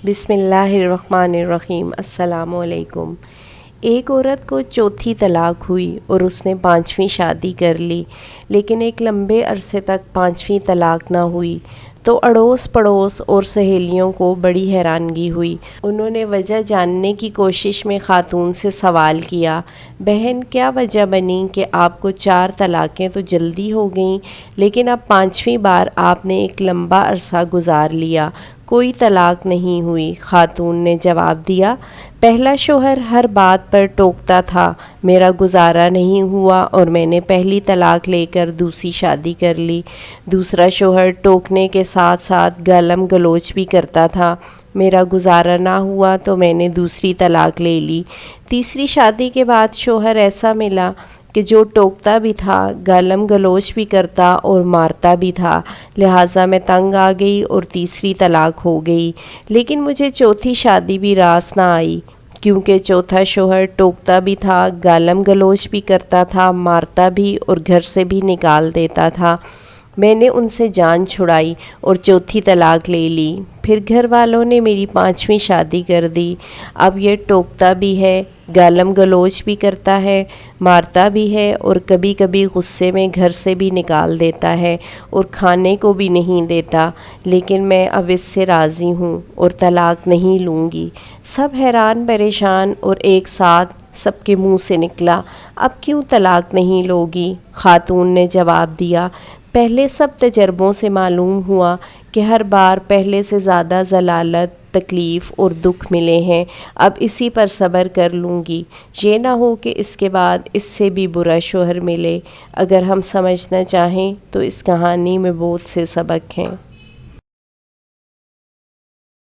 بسم اللہ الرحمن الرحیم۔ السلام علیکم۔ ایک عورت کو چوتھی طلاق ہوئی اور اس نے 5ویں شادی کر لی، لیکن ایک لمبے عرصے تک 5ویں طلاق نہ ہوئی تو اڑوس پڑوس اور سہیلیوں کو بڑی حیرانگی ہوئی۔ انہوں نے وجہ جاننے کی کوشش میں خاتون سے سوال کیا، بہن کیا وجہ بنی کہ آپ کو 4 طلاقیں تو جلدی ہو گئیں، لیکن اب 5ویں بار آپ نے ایک لمبا عرصہ گزار لیا، کوئی طلاق نہیں ہوئی؟ خاتون نے جواب دیا، پہلا شوہر ہر بات پر ٹوکتا تھا، میرا گزارا نہیں ہوا اور میں نے پہلی طلاق لے کر دوسری شادی کر لی۔ دوسرا شوہر ٹوکنے کے ساتھ ساتھ گالم گلوچ بھی کرتا تھا، میرا گزارا نہ ہوا تو میں نے دوسری طلاق لے لی۔ تیسری شادی کے بعد شوہر ایسا ملا کہ جو ٹوکتا بھی تھا، گالم گلوچ بھی کرتا اور مارتا بھی تھا، لہٰذا میں تنگ آ گئی اور تیسری طلاق ہو گئی، لیکن مجھے چوتھی شادی بھی راس نہ آئی، کیونکہ چوتھا شوہر ٹوکتا بھی تھا، گالم گلوچ بھی کرتا تھا، مارتا بھی اور گھر سے بھی نکال دیتا تھا۔ میں نے ان سے جان چھڑائی اور چوتھی طلاق لے لی، پھر گھر والوں نے میری 5ویں شادی کر دی۔ اب یہ ٹوکتا بھی ہے، گالم گلوچ بھی کرتا ہے، مارتا بھی ہے اور کبھی کبھی غصے میں گھر سے بھی نکال دیتا ہے اور کھانے کو بھی نہیں دیتا، لیکن میں اب اس سے راضی ہوں اور طلاق نہیں لوں گی۔ سب حیران پریشان اور ایک ساتھ سب کے منہ سے نکلا، اب کیوں طلاق نہیں لوگی؟ خاتون نے جواب دیا، پہلے سب تجربوں سے معلوم ہوا کہ ہر بار پہلے سے زیادہ ضلالت، تکلیف اور دکھ ملے ہیں، اب اسی پر صبر کر لوں گی، یہ نہ ہو کہ اس کے بعد اس سے بھی برا شوہر ملے۔ اگر ہم سمجھنا چاہیں تو اس کہانی میں بہت سے سبق ہیں۔